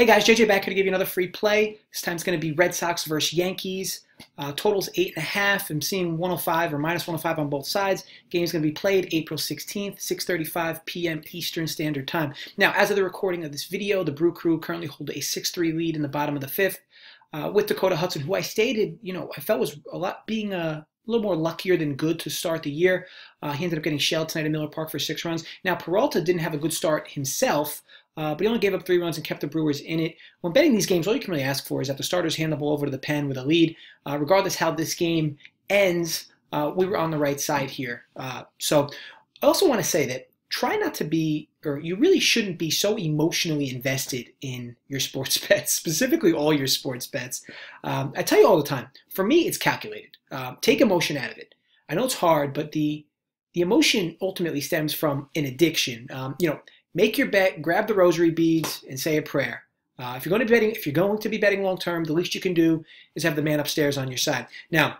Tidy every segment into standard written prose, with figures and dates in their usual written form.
Hey guys, JJ back here to give you another free play. This time it's going to be Red Sox versus Yankees. Total's 8.5. I'm seeing 105 or minus 105 on both sides. Game's going to be played April 16th, 6:35 p.m. Eastern Standard Time. Now, as of the recording of this video, the Brew Crew currently hold a 6-3 lead in the bottom of the fifth with Dakota Hudson, who I stated, I felt was being a little more luckier than good to start the year. He ended up getting shelled tonight at Miller Park for 6 runs. Now, Peralta didn't have a good start himself, but he only gave up 3 runs and kept the Brewers in it. When betting these games, all you can really ask for is that the starters hand the ball over to the pen with a lead. Regardless how this game ends, we were on the right side here. So I also want to say that try not to be, or you really shouldn't be so emotionally invested in your sports bets, specifically all your sports bets. I tell you all the time, for me, it's calculated. Take emotion out of it. I know it's hard, but the emotion ultimately stems from an addiction. Make your bet, grab the rosary beads, and say a prayer. If you're going to be betting long term, the least you can do is have the man upstairs on your side. Now,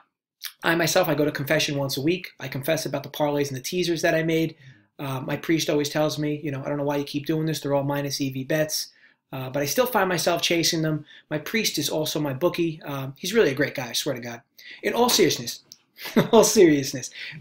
I go to confession once a week. I confess about the parlays and the teasers that I made. My priest always tells me, I don't know why you keep doing this. They're all minus EV bets. But I still find myself chasing them. My priest is also my bookie. He's really a great guy, I swear to God. In all seriousness,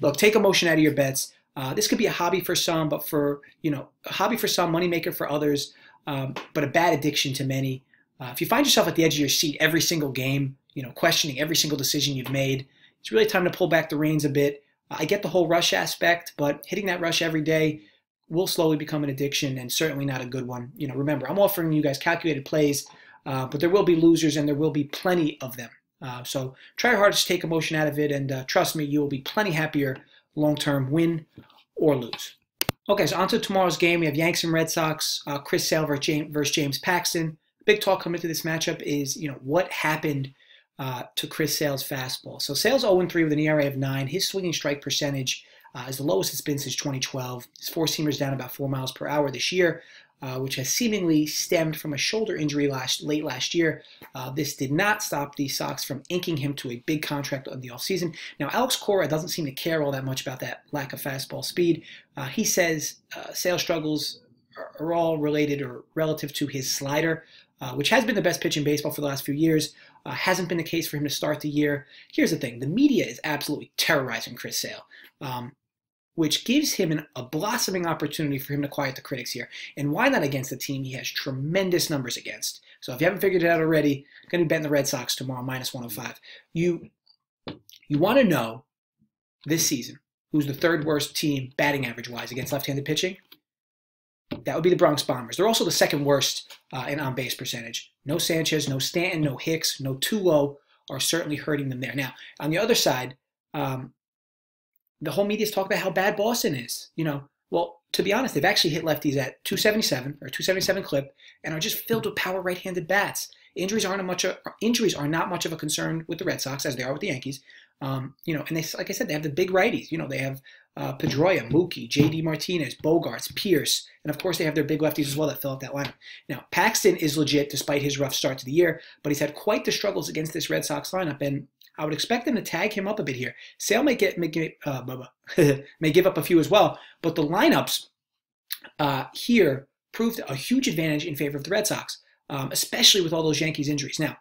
look, take emotion out of your bets. This could be a hobby for some, but a hobby for some, moneymaker for others, but a bad addiction to many. If you find yourself at the edge of your seat every single game, questioning every single decision you've made, it's really time to pull back the reins a bit. I get the whole rush aspect, but hitting that rush every day will slowly become an addiction and certainly not a good one. Remember, I'm offering you guys calculated plays, but there will be losers and there will be plenty of them. So try hard to take emotion out of it, and trust me, you will be plenty happier long-term, win or lose. Okay, so on to tomorrow's game. We have Yanks and Red Sox, Chris Sale versus James Paxton. Big talk coming into this matchup is, what happened to Chris Sale's fastball. So Sale's 0-3 with an ERA of 9. His swinging strike percentage is the lowest it's been since 2012. His four-seamer's down about 4 miles per hour this year, which has seemingly stemmed from a shoulder injury late last year. This did not stop the Sox from inking him to a big contract in the offseason. Now, Alex Cora doesn't seem to care all that much about that lack of fastball speed. He says Sale's struggles are all related or relative to his slider, which has been the best pitch in baseball for the last few years. Hasn't been the case for him to start the year. Here's the thing. The media is absolutely terrorizing Chris Sale, which gives him a blossoming opportunity for him to quiet the critics here. And why not against a team he has tremendous numbers against? So if you haven't figured it out already, I'm going to be betting the Red Sox tomorrow, minus 105. You want to know this season who's the third worst team batting average-wise against left-handed pitching? That would be the Bronx Bombers. They're also the second worst in on-base percentage. No Sanchez, no Stanton, no Hicks, no Tulo are certainly hurting them there. Now, on the other side, the whole media's talking about how bad Boston is. Well, to be honest, they've actually hit lefties at 277 or 277 clip and are just filled with power right-handed bats. Injuries are not much of a concern with the Red Sox as they are with the Yankees. And they, like I said, they have the big righties. They have Pedroia, Mookie, J.D. Martinez, Bogarts, Pierce, and of course they have their big lefties as well that fill out that lineup. Now, Paxton is legit despite his rough start to the year, but he's had quite the struggles against this Red Sox lineup, and I would expect them to tag him up a bit here. Sale may give up a few as well, but the lineups here proved a huge advantage in favor of the Red Sox, especially with all those Yankees injuries. Now,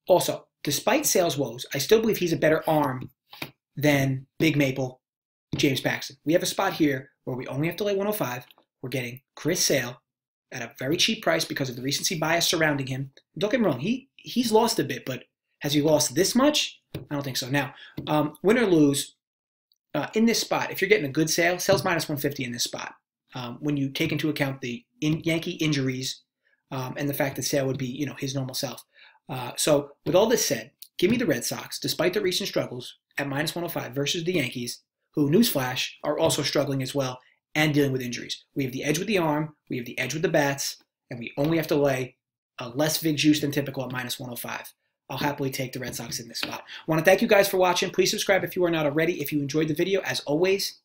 also, despite Sale's woes, I still believe he's a better arm than Big Maple James Paxton. We have a spot here where we only have to lay 105. We're getting Chris Sale at a very cheap price because of the recency bias surrounding him. Don't get me wrong, he's lost a bit, but has he lost this much? I don't think so. Now, win or lose, in this spot, if you're getting a good Sale's minus 150 in this spot. When you take into account the Yankee injuries and the fact that Sale would be, his normal self. So with all this said, give me the Red Sox, despite the recent struggles, at minus 105 versus the Yankees, who, newsflash, are also struggling as well and dealing with injuries. We have the edge with the arm, we have the edge with the bats, and we only have to lay a less vig juice than typical at minus 105. I'll happily take the Red Sox in this spot. I want to thank you guys for watching. Please subscribe if you are not already. If you enjoyed the video, as always,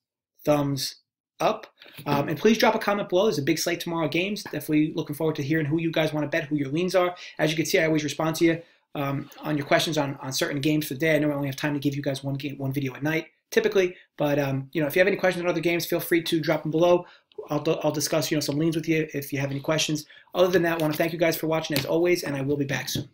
thumbs up. And please drop a comment below. There's a big slate tomorrow of games. Definitely looking forward to hearing who you guys want to bet, who your leans are. As you can see, I always respond to you on your questions on certain games for the day. I know I only have time to give you guys one video a night, typically. But, if you have any questions on other games, feel free to drop them below. I'll discuss some leans with you if you have any questions. Other than that, I want to thank you guys for watching as always, and I will be back soon.